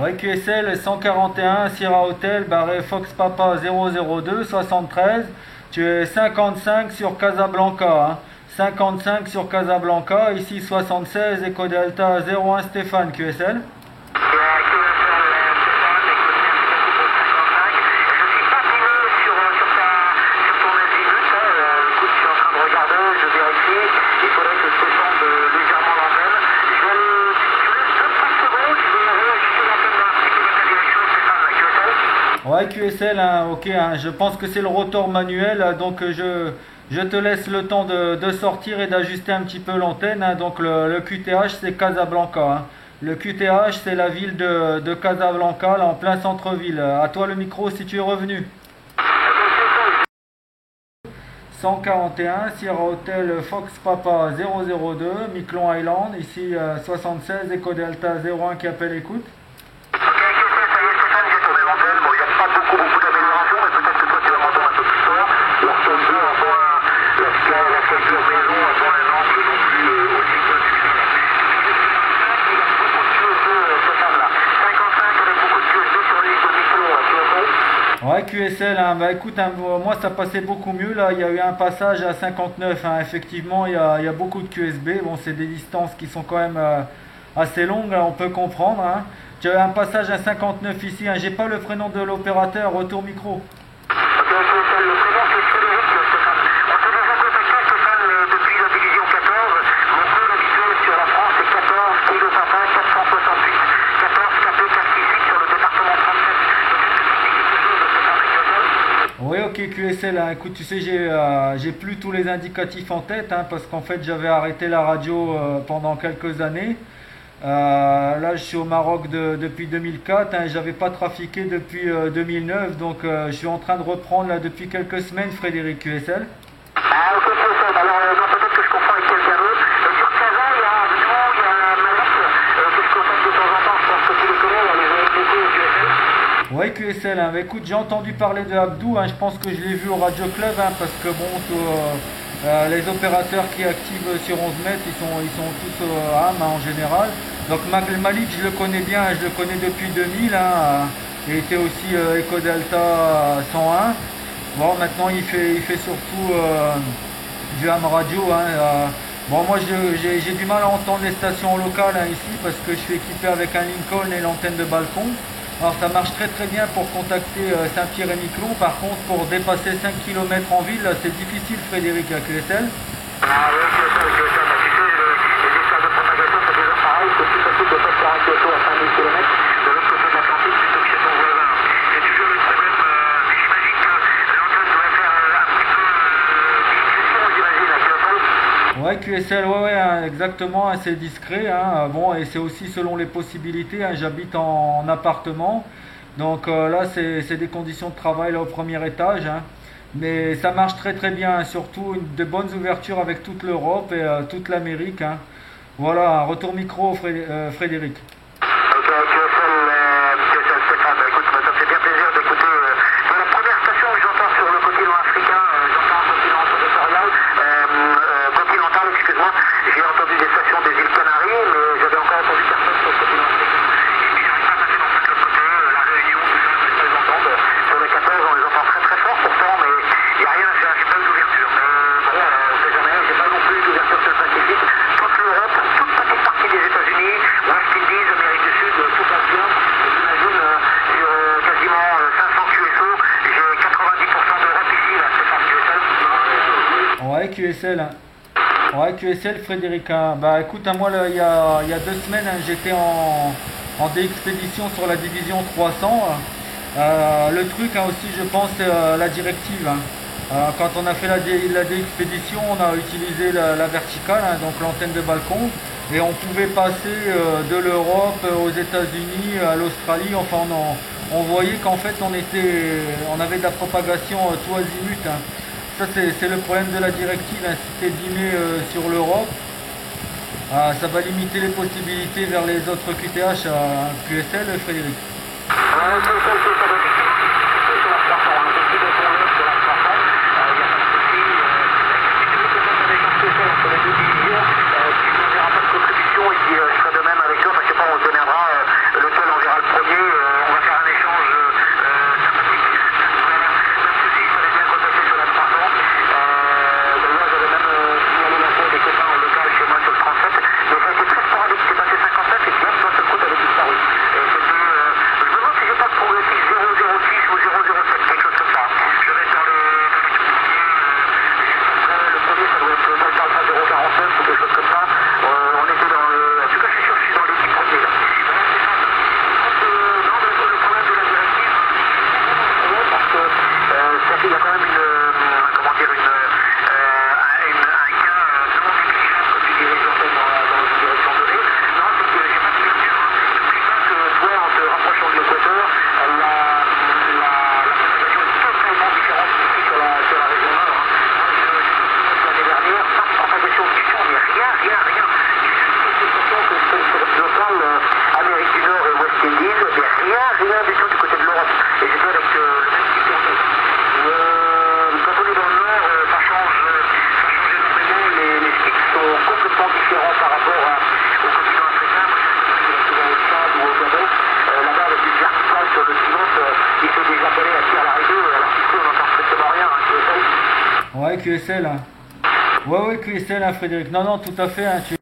Ouais, QSL 141, Sierra Hotel, barré Fox Papa 002, 73. Tu es 55 sur Casablanca. Hein. 55 sur Casablanca, ici 76, Eco Delta 01 Stéphane, QSL. Ouais, QSL, hein, ok, hein, je pense que c'est le rotor manuel, donc je te laisse le temps de sortir et d'ajuster un petit peu l'antenne. Hein, donc le QTH c'est Casablanca. Hein. Le QTH c'est la ville de Casablanca, là en plein centre-ville. À toi le micro si tu es revenu. 141, Sierra Hotel Fox Papa 002, Miquelon Island, ici 76, Eco Delta 01 qui appelle écoute. Ouais, QSL, hein, bah écoute, hein, moi ça passait beaucoup mieux là, il y a eu un passage à 59, hein, effectivement il y a beaucoup de QSB, bon c'est des distances qui sont quand même assez longues, là, on peut comprendre, hein. Tu as un passage à 59 ici, hein, j'ai pas le prénom de l'opérateur, retour micro. Oui, ok, QSL, hein. Écoute, tu sais, j'ai plus tous les indicatifs en tête, hein, parce qu'en fait, j'avais arrêté la radio pendant quelques années. Là, je suis au Maroc depuis 2004, hein, et j'avais pas trafiqué depuis 2009, donc je suis en train de reprendre là depuis quelques semaines, Frédéric QSL. Ah, ok, QSL, alors non, peut-être que je confonds avec quelqu'un d'autre. Sur Casa, il y a un duo, il y a un Malik que je contacte de temps en temps, je pense que tu les connais, là, les OMDT et QSL. Ouais, QSL, hein. Bah, écoute, j'ai entendu parler de Abdou, hein, je pense que je l'ai vu au Radio Club, hein, parce que bon, les opérateurs qui activent sur 11 mètres, ils sont tous âmes hein, en général. Donc Malik, je le connais bien, je le connais depuis 2000, hein, il était aussi Eco Delta 101. Bon, maintenant il fait surtout du ham radio. Hein, bon, moi j'ai du mal à entendre les stations locales hein, ici parce que je suis équipé avec un Lincoln et l'antenne de balcon. Alors ça marche très très bien pour contacter Saint-Pierre et Miquelon. Par contre, pour dépasser 5 km en ville, c'est difficile, Frédéric, à QSL. Ah oui, QSL, tu sais, les histoires de propagation, c'est déjà pareil, c'est plus facile de faire un QSL à 5000 km de l'autre côté de l'Atlantique plutôt que chez ton voisin. C'est toujours le problème, mais j'imagine que l'antenne doit faire un petit peu discussion, j'imagine, à QSL. Ouais, QSL, ouais, hein, exactement, hein, c'est discret. Hein, bon, et c'est aussi selon les possibilités. Hein, j'habite en appartement, donc là, c'est des conditions de travail là au premier étage. Hein, mais ça marche très très bien, hein, surtout de bonnes ouvertures avec toute l'Europe et toute l'Amérique. Hein. Voilà, retour micro, Frédéric. Ok, QSL Stéphane, écoute, ça me fait bien plaisir d'écouter. C'est la première station que j'entends sur le continent africain, j'entends un continent territorial, continental, excuse-moi. J'ai entendu des stations des îles Canaries, mais j'avais encore entendu personne sur le continent africain. Et puis j'arrive pas à passer dans tout le côté, la Réunion, tout ça, je les entends. Sur les 14, on les entend très très fort pourtant, mais il n'y a rien à faire, j'ai pas eu d'ouverture. Mais bon, on sait jamais, j'ai pas non plus d'ouverture sur le Pacifique. Toute l'Europe, toute petite partie des États-Unis, West Indies, Amérique du Sud, tout passe bien. J'imagine sur quasiment 500 QSO, j'ai 90% d'Europe ici, là, Stéphane QSL. Ouais, QSL. Hein. Ouais, QSL, Frédéric. Hein. Bah écoute, hein, moi, là, il y a 2 semaines, hein, j'étais en déexpédition sur la division 300. Le truc hein, aussi, je pense, c'est la directive. Hein. Quand on a fait la déexpédition, on a utilisé la verticale, hein, donc l'antenne de balcon, et on pouvait passer de l'Europe aux États-Unis, à l'Australie. Enfin, on voyait qu'en fait, on avait de la propagation tout azimut. Hein. Ça, c'est le problème de la directive. Hein. Si tu es dimé sur l'Europe, ça va limiter les possibilités vers les autres QTH à QSL, Frédéric. Je ferai de même avec toi, parce que bon, on se démerdera lequel enverra le premier QSL. Ouais, QSL, hein, Frédéric. Non, tout à fait. Hein,